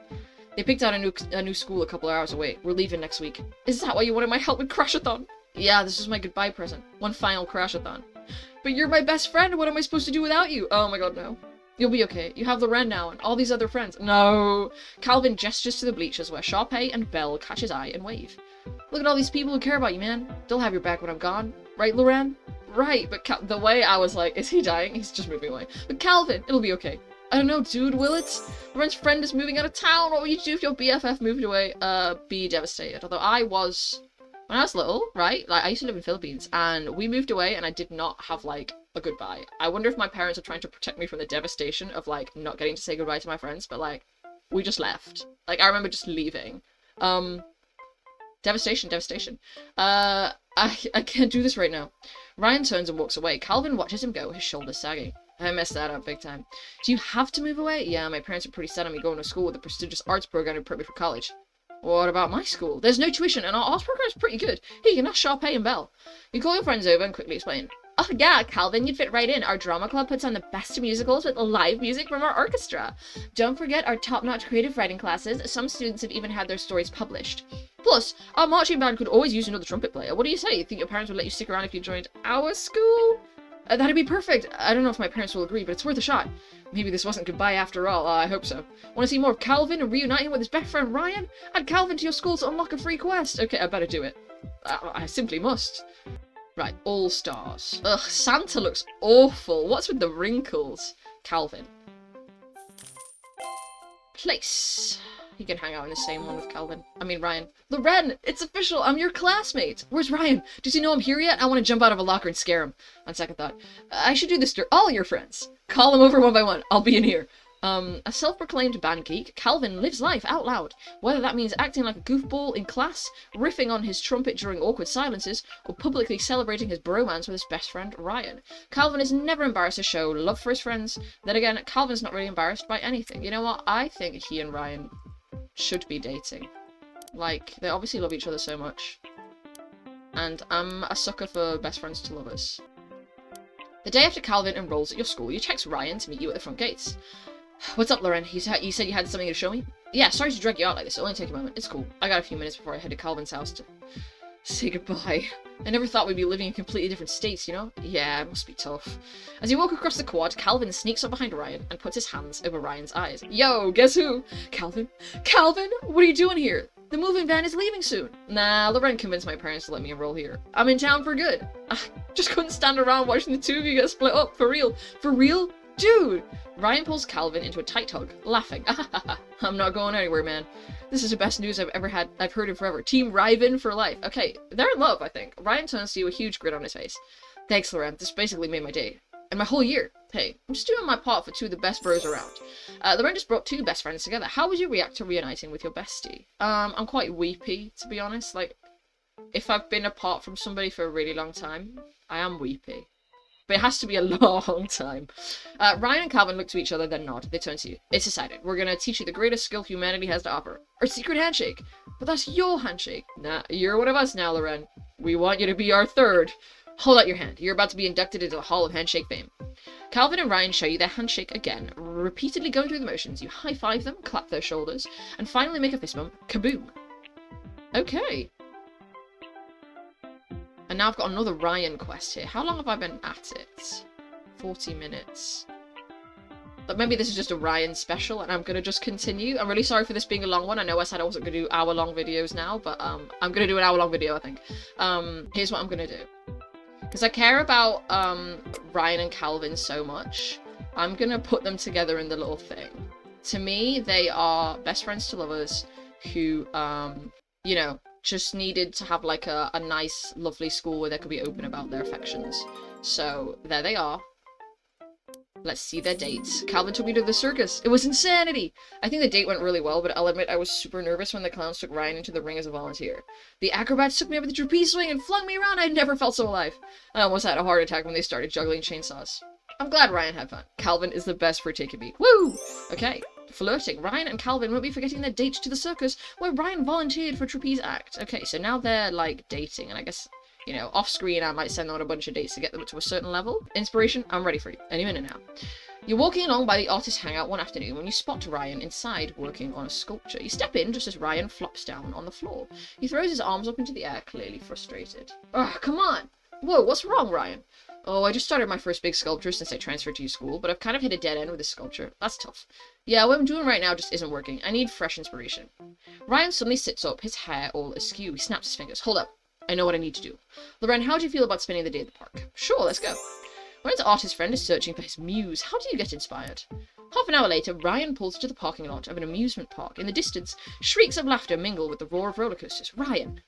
They picked out a new school a couple of hours away. We're leaving next week. Is that why you wanted my help with Crash-a-thon? Yeah, this is my goodbye present. One final Crash-a-thon. But you're my best friend. What am I supposed to do without you? Oh my god, no. You'll be okay. You have Loren now and all these other friends. No. Calvin gestures to the bleachers where Sharpay and Belle catch his eye and wave. Look at all these people who care about you, man. They'll have your back when I'm gone. Right, Loren? Right, but the way I was like, is he dying? He's just moving away. But Calvin, it'll be okay. I don't know, dude, will it? Loren's friend is moving out of town. What would you do if your BFF moved away? Be devastated. Although when I was little, right, like I used to live in the Philippines and we moved away and I did not have like a goodbye. I wonder if my parents are trying to protect me from the devastation of like not getting to say goodbye to my friends, but like we just left. Like I remember just leaving. Devastation. I can't do this right now. Ryan turns and walks away. Calvin watches him go, his shoulders sagging. I messed that up big time. Do you have to move away? Yeah, my parents are pretty set on me going to school with a prestigious arts program to prep me for college. What about my school? There's no tuition and our arts program is pretty good. Here, you can ask Sharpay and Belle. You call your friends over and quickly explain. Oh yeah, Calvin, you'd fit right in. Our drama club puts on the best musicals with live music from our orchestra. Don't forget our top-notch creative writing classes. Some students have even had their stories published. Plus, our marching band could always use another trumpet player. What do you say? You think your parents would let you stick around if you joined our school? That'd be perfect. I don't know if my parents will agree, but it's worth a shot. Maybe this wasn't goodbye after all. I hope so. Want to see more of Calvin and reunite him with his best friend Ryan? Add Calvin to your school to unlock a free quest. Okay, I better do it. I simply must. Right, all stars. Ugh, Santa looks awful. What's with the wrinkles? Calvin. Place. He can hang out in the same one with Calvin. I mean, Ryan. Loren! It's official! I'm your classmate! Where's Ryan? Does he know I'm here yet? I want to jump out of a locker and scare him. On second thought. I should do this to all your friends. Call them over one by one. I'll be in here. A self-proclaimed band geek, Calvin lives life out loud. Whether that means acting like a goofball in class, riffing on his trumpet during awkward silences, or publicly celebrating his bromance with his best friend, Ryan. Calvin is never embarrassed to show love for his friends. Then again, Calvin's not really embarrassed by anything. You know what? I think he and Ryan should be dating. Like, they obviously love each other so much. And I'm a sucker for best friends to lovers. The day after Calvin enrolls at your school, you text Ryan to meet you at the front gates. What's up, Loren? You said you had something to show me? Yeah, sorry to drag you out like this. It'll only take a moment. It's cool. I got a few minutes before I head to Calvin's house to say goodbye. I never thought we'd be living in completely different states, you know? Yeah, it must be tough. As you walk across the quad, Calvin sneaks up behind Ryan and puts his hands over Ryan's eyes. Yo, guess who? Calvin? Calvin? What are you doing here? The moving van is leaving soon. Nah, Loren convinced my parents to let me enroll here. I'm in town for good. I just couldn't stand around watching the two of you get split up. For real. For real? Dude! Ryan pulls Calvin into a tight hug, laughing. I'm not going anywhere, man. This is the best news I've heard in forever. Team Ryven for life. Okay, they're in love, I think. Ryan turns to you, a huge grin on his face. Thanks, Loren. This basically made my day. And my whole year. Hey, I'm just doing my part for two of the best bros around. Loren just brought two best friends together. How would you react to reuniting with your bestie? I'm quite weepy, to be honest. Like, if I've been apart from somebody for a really long time, I am weepy. But it has to be a long time. Ryan and Calvin look to each other, then nod. They turn to you. It's decided. We're gonna teach you the greatest skill humanity has to offer. Our secret handshake. But that's your handshake. Nah, you're one of us now, Loren. We want you to be our third. Hold out your hand. You're about to be inducted into the Hall of Handshake Fame. Calvin and Ryan show you their handshake again, repeatedly going through the motions. You high-five them, clap their shoulders, and finally make a fist bump. Kaboom. Okay. And now I've got another Ryan quest here. How long have I been at it? 40 minutes. But maybe this is just a Ryan special and I'm going to just continue. I'm really sorry for this being a long one. I know I said I wasn't going to do hour-long videos now, but I'm going to do an hour-long video, I think. Here's what I'm going to do. Because I care about Ryan and Calvin so much, I'm going to put them together in the little thing. To me, they are best friends to lovers who, you know, just needed to have like a nice, lovely school where they could be open about their affections. So there they are. Let's see their dates. Calvin took me to the circus. It was insanity! I think the date went really well, but I'll admit I was super nervous when the clowns took Ryan into the ring as a volunteer. The acrobats took me over the trapeze swing and flung me around. I never felt so alive. I almost had a heart attack when they started juggling chainsaws. I'm glad Ryan had fun. Calvin is the best for taking me. Woo! Okay. Flirting. Ryan and Calvin won't be forgetting their date to the circus, where Ryan volunteered for trapeze act. Okay, so now they're, like, dating, and I guess, you know, off-screen I might send them on a bunch of dates to get them to a certain level. Inspiration, I'm ready for you. Any minute now. You're walking along by the artist hangout one afternoon when you spot Ryan inside working on a sculpture. You step in just as Ryan flops down on the floor. He throws his arms up into the air, clearly frustrated. Ugh, come on! Whoa, what's wrong, Ryan? Oh, I just started my first big sculpture since I transferred to your school, but I've kind of hit a dead end with this sculpture. That's tough. Yeah, what I'm doing right now just isn't working. I need fresh inspiration. Ryan suddenly sits up, his hair all askew. He snaps his fingers. Hold up. I know what I need to do. Loren, how do you feel about spending the day at the park? Sure, let's go. Ryan's artist friend is searching for his muse. How do you get inspired? Half an hour later, Ryan pulls into the parking lot of an amusement park. In the distance, shrieks of laughter mingle with the roar of roller coasters. Ryan!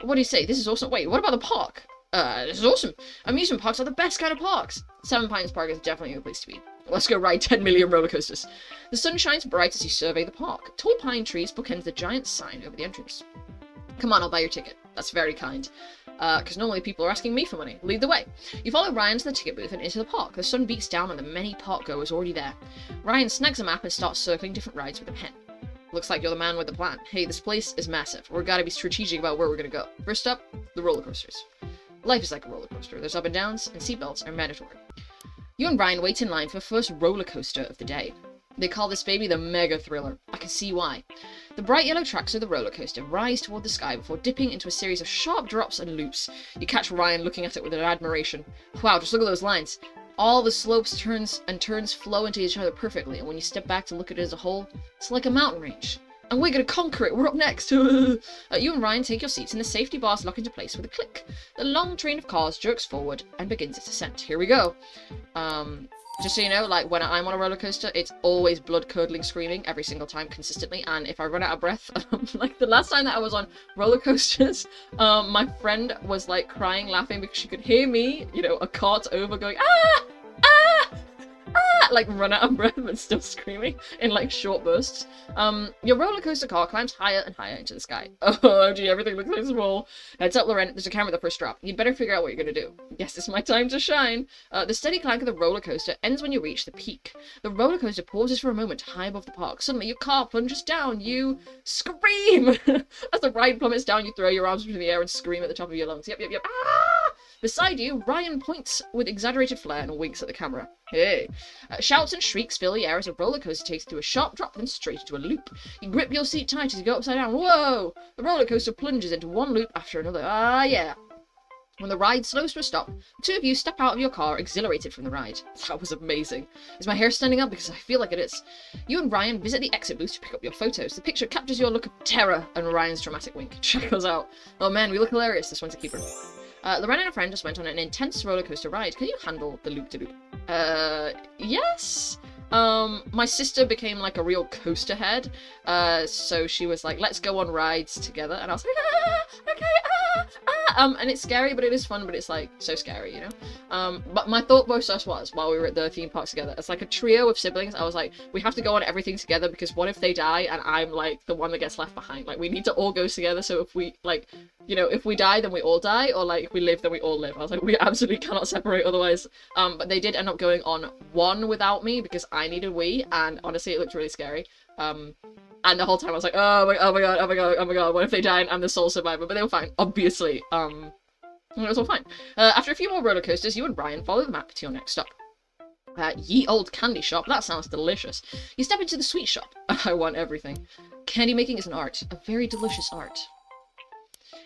What do you say? This is awesome. Wait, what about the park? This is awesome. Amusement parks are the best kind of parks. Seven Pines Park is definitely the place to be. Let's go ride 10 million roller coasters. The sun shines bright as you survey the park. Tall pine trees bookend the giant sign over the entrance. Come on, I'll buy your ticket. That's very kind. Because normally people are asking me for money. Lead the way. You follow Ryan to the ticket booth and into the park. The sun beats down on the many park goers already there. Ryan snags a map and starts circling different rides with a pen. Looks like you're the man with the plan. Hey, this place is massive. We've got to be strategic about where we're going to go. First up, the roller coasters. Life is like a roller coaster. There's up and downs, and seatbelts are mandatory. You and Ryan wait in line for the first roller coaster of the day. They call this baby the Mega Thriller. I can see why. The bright yellow tracks of the roller coaster rise toward the sky before dipping into a series of sharp drops and loops. You catch Ryan looking at it with admiration. Wow, just look at those lines. All the slopes turns flow into each other perfectly, and when you step back to look at it as a whole, it's like a mountain range. And we're gonna conquer it. We're up next. You and Ryan take your seats, and the safety bars lock into place with a click. The long train of cars jerks forward and begins its ascent. Here we go. Just so you know, like, when I'm on a roller coaster, it's always blood-curdling screaming every single time, consistently, and if I run out of breath, like, the last time that I was on roller coasters, my friend was, like, crying, laughing, because she could hear me, you know, a cart over going, ah! Ah! Ah! Like, run out of breath, but still screaming in, like, short bursts. Your roller coaster car climbs higher and higher into the sky. Oh, gee, everything looks so small. Heads up, Loren. There's a camera at the first drop. You'd better figure out what you're gonna do. Yes, it's my time to shine. The steady clank of the roller coaster ends when you reach the peak. The roller coaster pauses for a moment high above the park. Suddenly, your car plunges down. You scream! As the ride plummets down, you throw your arms into the air and scream at the top of your lungs. Yep, yep, yep. Ah! Beside you, Ryan points with exaggerated flair and winks at the camera. Hey! Shouts and shrieks fill the air as a roller coaster takes you to a sharp drop, then straight into a loop. You grip your seat tight as you go upside down. Whoa! The roller coaster plunges into one loop after another. Ah, yeah! When the ride slows to a stop, the two of you step out of your car, exhilarated from the ride. That was amazing. Is my hair standing up? Because I feel like it is. You and Ryan visit the exit booth to pick up your photos. The picture captures your look of terror and Ryan's dramatic wink. Check us out. Oh man, we look hilarious. This one's a keeper. Lorena and a friend just went on an intense roller coaster ride. Can you handle the loop-de-loop? Yes. My sister became like a real coaster head. So she was like, let's go on rides together. And I was like, ah, okay, ah, ah. And it's scary, but it is fun, but it's like so scary, you know? But my thought process was, while we were at the theme park together, it's like a trio of siblings. I was like, we have to go on everything together because what if they die and I'm like the one that gets left behind? Like, we need to all go together. So if we, like, you know, if we die, then we all die, or like if we live, then we all live. I was like, we absolutely cannot separate otherwise. But they did end up going on one without me because I needed a wee, and honestly, it looked really scary. And the whole time I was like, oh my god, what if they die and I'm the sole survivor? But they were fine, obviously. It was all fine. After a few more roller coasters, you and Brian follow the map to your next stop. Ye Old Candy Shop. That sounds delicious. You step into the sweet shop. I want everything. Candy making is an art. A very delicious art.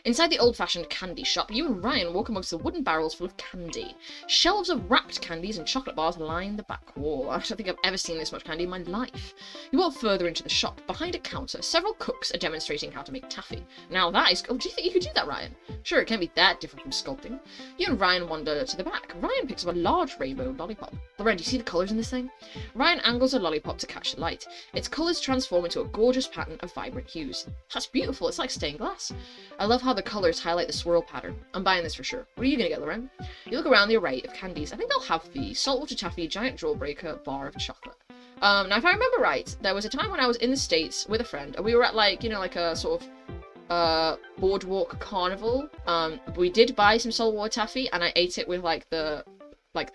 Inside the old-fashioned candy shop, you and Ryan walk amongst the wooden barrels full of candy. Shelves of wrapped candies and chocolate bars line the back wall. I don't think I've ever seen this much candy in my life. You walk further into the shop. Behind a counter, several cooks are demonstrating how to make taffy. Now that is... Oh, do you think you could do that, Ryan? Sure, it can't be that different from sculpting. You and Ryan wander to the back. Ryan picks up a large rainbow lollipop. Loren, do you see the colours in this thing? Ryan angles a lollipop to catch the light. Its colours transform into a gorgeous pattern of vibrant hues. That's beautiful. It's like stained glass. I love how the colours highlight the swirl pattern. I'm buying this for sure. What are you going to get, Loren? You look around the array of candies. I think they'll have the saltwater taffy giant jawbreaker bar of chocolate. Now, if I remember right, there was a time when I was in the States with a friend, and we were at, like, you know, like a sort of boardwalk carnival. We did buy some saltwater taffy, and I ate it with, like, the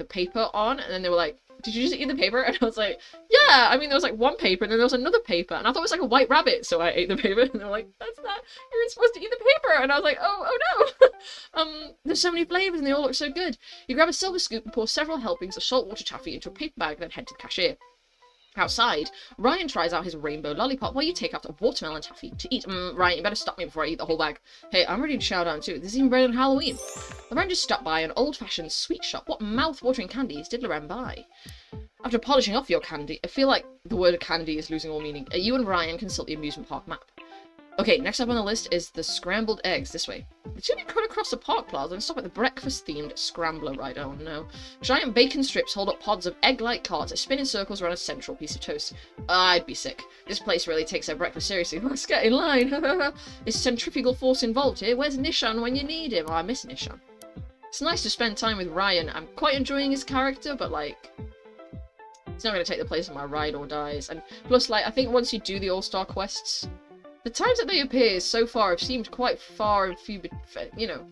paper on, and then they were like, did you just eat the paper? And I was like, yeah, I mean, there was like one paper, and then there was another paper, and I thought it was like a white rabbit, so I ate the paper, and they were like, that's not, you're supposed to eat the paper, and I was like, oh no! There's so many flavours, and they all look so good. You grab a silver scoop and pour several helpings of saltwater taffy into a paper bag, then head to the cashier. Outside, Ryan tries out his rainbow lollipop while you take out a watermelon taffy to eat. Ryan, you better stop me before I eat the whole bag. Hey, I'm ready to chow down too. This is even better than Halloween. Loren just stopped by an old-fashioned sweet shop. What mouth-watering candies did Loren buy? After polishing off your candy, I feel like the word candy is losing all meaning. You and Ryan consult the amusement park map. Okay, next up on the list is the scrambled eggs, this way. The two of you cut across the park plaza and stop at the breakfast-themed scrambler ride. Oh no. Giant bacon strips hold up pods of egg-like carts that spin in circles around a central piece of toast. I'd be sick. This place really takes their breakfast seriously. Let's get in line. Is centrifugal force involved here? Where's Nishan when you need him? Oh, I miss Nishan. It's nice to spend time with Ryan. I'm quite enjoying his character, but like... it's not going to take the place of my ride or dies. And plus, like, I think once you do the All-Star quests... the times that they appear so far have seemed quite far and few, you know,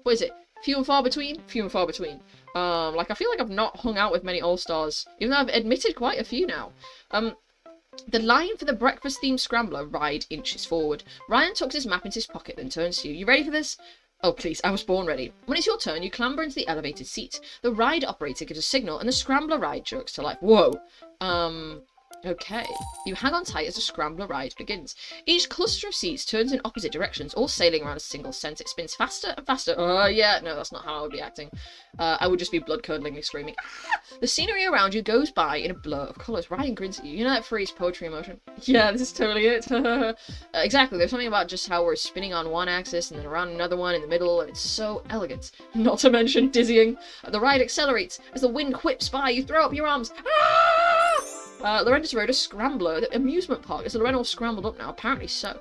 what is it? Few and far between? Few and far between. Like, I feel like I've not hung out with many All-Stars, even though I've admitted quite a few now. The line for the breakfast-themed scrambler ride inches forward. Ryan tucks his map into his pocket, then turns to you. You ready for this? Oh, please, I was born ready. When it's your turn, you clamber into the elevated seat. The ride operator gives a signal, and the scrambler ride jerks to life. Whoa. Okay. You hang on tight as the scrambler ride begins. Each cluster of seats turns in opposite directions, all sailing around a single sense. It spins faster and faster. Oh, yeah. No, that's not how I would be acting. I would just be blood-curdlingly screaming. Ah! The scenery around you goes by in a blur of colours. Ryan grins at you. You know that phrase, poetry in motion? Yeah, this is totally it. Exactly. There's something about just how we're spinning on one axis and then around another one in the middle, and it's so elegant. Not to mention dizzying. The ride accelerates. As the wind whips by, you throw up your arms. Ah! Loren just rode a scrambler at the amusement park. Is Loren all scrambled up now? Apparently so.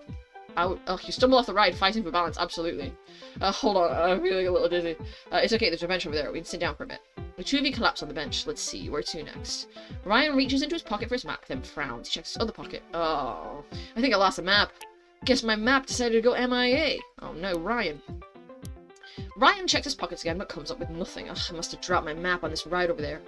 Oh, you stumble off the ride fighting for balance. Absolutely. Hold on. I'm feeling a little dizzy. It's okay. There's a bench over there. We can sit down for a bit. The two of you collapse on the bench. Let's see. Where to next? Ryan reaches into his pocket for his map, then frowns. He checks his other pocket. Oh. I think I lost a map. Guess my map decided to go MIA. Oh no, Ryan. Ryan checks his pockets again, but comes up with nothing. Ugh, I must have dropped my map on this ride over there.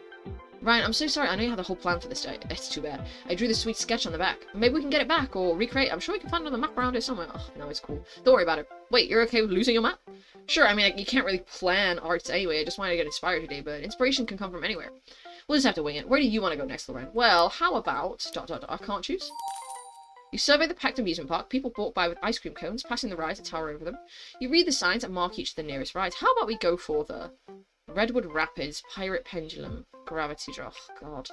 Ryan, I'm so sorry. I know you had the whole plan for this day. It's too bad. I drew this sweet sketch on the back. Maybe we can get it back or recreate. I'm sure we can find another map around here somewhere. Oh, no, it's cool. Don't worry about it. Wait, you're okay with losing your map? Sure, I mean, you can't really plan arts anyway. I just wanted to get inspired today, but inspiration can come from anywhere. We'll just have to wing it. Where do you want to go next, Loren? Well, how about... ... I can't choose. You survey the packed amusement park. People walk by with ice cream cones, passing the rides that tower over them. You read the signs and mark each of the nearest rides. How about we go for the Redwood Rapids, Pirate Pendulum, Gravity Draw. Oh, God.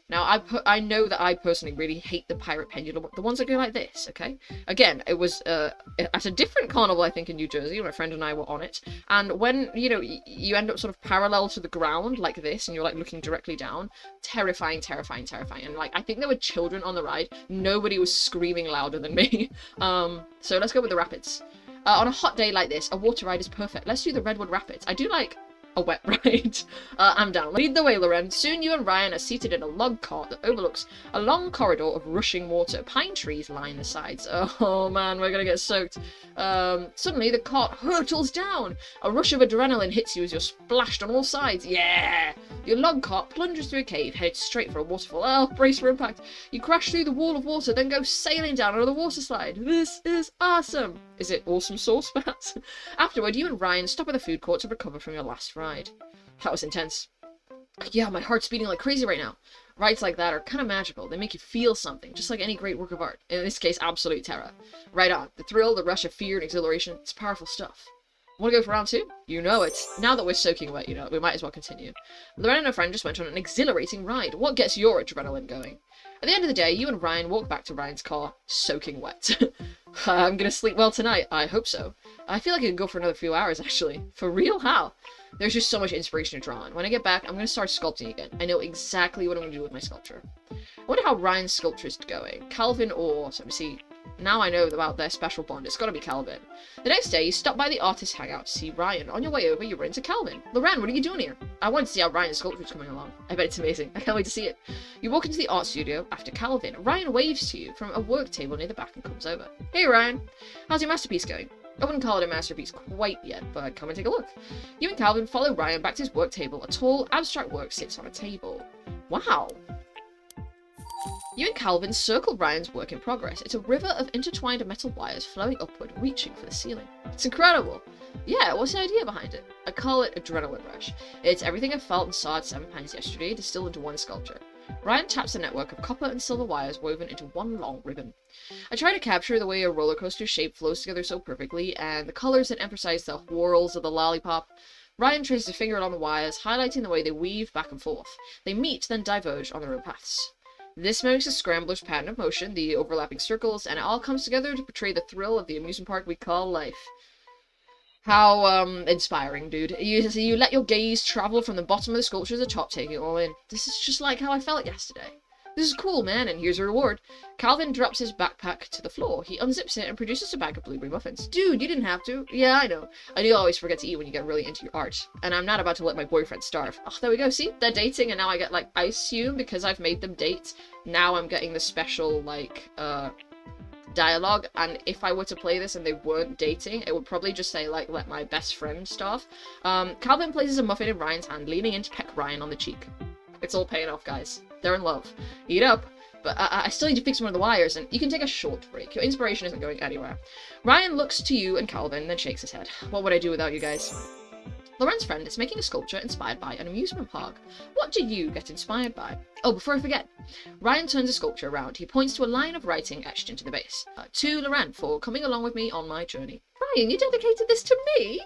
Now, I know that I personally really hate the Pirate Pendulum, the ones that go like this, okay? Again, it was at a different carnival, I think, in New Jersey. My friend and I were on it. And when, you know, you end up sort of parallel to the ground like this, and you're, like, looking directly down, terrifying, terrifying, terrifying. And, like, I think there were children on the ride. Nobody was screaming louder than me. So let's go with the Rapids. On a hot day like this, a water ride is perfect. Let's do the Redwood Rapids. I do like a wet ride. I'm down. Lead the way, Loren. Soon you and Ryan are seated in a log cart that overlooks a long corridor of rushing water. Pine trees line the sides. Oh man, we're gonna get soaked. Suddenly the cart hurtles down. A rush of adrenaline hits you as you're splashed on all sides. Yeah! Your log cart plunges through a cave, headed straight for a waterfall. Oh, brace for impact. You crash through the wall of water, then go sailing down another water slide. This is awesome. Is it awesome sauce, perhaps? Afterward, you and Ryan stop at the food court to recover from your last ride. That was intense. Yeah, my heart's beating like crazy right now. Rides like that are kind of magical. They make you feel something, just like any great work of art. In this case, absolute terror. Right on. The thrill, the rush of fear and exhilaration, it's powerful stuff. Want to go for round two? You know it. Now that we're soaking wet, you know, we might as well continue. Loren and her friend just went on an exhilarating ride. What gets your adrenaline going? At the end of the day, you and Ryan walk back to Ryan's car, soaking wet. I'm gonna sleep well tonight. I hope so. I feel like I could go for another few hours, actually. For real? How? There's just so much inspiration to draw on. When I get back, I'm gonna start sculpting again. I know exactly what I'm gonna do with my sculpture. I wonder how Ryan's sculpture is going. Calvin or... So let me see. Now I know about their special bond. It's gotta be Calvin. The next day, you stop by the artist hangout to see Ryan. On your way over, you run into Calvin. Loren, what are you doing here? I want to see how Ryan's sculpture is coming along. I bet it's amazing. I can't wait to see it. You walk into the art studio after Calvin. Ryan waves to you from a work table near the back and comes over. Hey Ryan, how's your masterpiece going? I wouldn't call it a masterpiece quite yet, but come and take a look. You and Calvin follow Ryan back to his work table. A tall, abstract work sits on a table. Wow. You and Calvin circle Ryan's work in progress. It's a river of intertwined metal wires flowing upward, reaching for the ceiling. It's incredible. Yeah, what's the idea behind it? I call it Adrenaline Rush. It's everything I felt and saw at 7 Pines yesterday distilled into one sculpture. Ryan taps a network of copper and silver wires woven into one long ribbon. I try to capture the way a roller coaster shape flows together so perfectly, and the colors that emphasize the whirls of the lollipop. Ryan traces a finger on the wires, highlighting the way they weave back and forth. They meet, then diverge on their own paths. This mimics a scrambler's pattern of motion, the overlapping circles, and it all comes together to portray the thrill of the amusement park we call life. How, inspiring, dude. You let your gaze travel from the bottom of the sculpture to the top, taking it all in. This is just like how I felt yesterday. This is cool, man, and here's a reward. Calvin drops his backpack to the floor. He unzips it and produces a bag of blueberry muffins. Dude, you didn't have to. Yeah, I know. I do always forget to eat when you get really into your art. And I'm not about to let my boyfriend starve. Oh, there we go. See? They're dating, and now I get, like, I assume because I've made them date, now I'm getting the special, like, dialogue. And if I were to play this and they weren't dating, it would probably just say, like, let my best friend starve. Calvin places a muffin in Ryan's hand, leaning in to peck Ryan on the cheek. It's all paying off, guys. They're in love. Eat up. But I still need to fix one of the wires, and you can take a short break. Your inspiration isn't going anywhere. Ryan looks to you and Calvin, then shakes his head. What would I do without you guys? Loren's friend is making a sculpture inspired by an amusement park. What do you get inspired by? Oh, before I forget, Ryan turns the sculpture around. He points to a line of writing etched into the base. To Loren for coming along with me on my journey. Ryan, you dedicated this to me?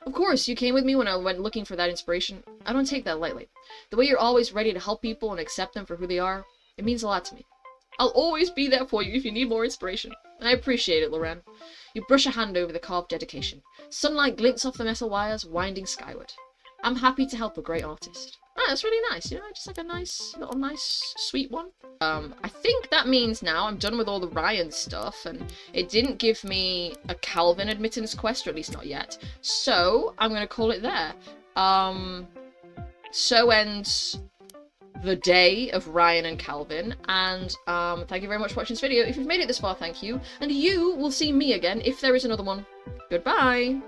Of course, you came with me when I went looking for that inspiration. I don't take that lightly. The way you're always ready to help people and accept them for who they are, it means a lot to me. I'll always be there for you if you need more inspiration. I appreciate it, Loren. You brush a hand over the carved dedication. Sunlight glints off the metal wires, winding skyward. I'm happy to help a great artist. Ah, that's really nice, you know, just like a nice, sweet one. I think that means now I'm done with all the Ryan stuff, and it didn't give me a Calvin admittance quest, or at least not yet. So, I'm gonna call it there. So ends the day of Ryan and Calvin, and thank you very much for watching this video. If you've made it this far, thank you, and you will see me again if there is another one. Goodbye!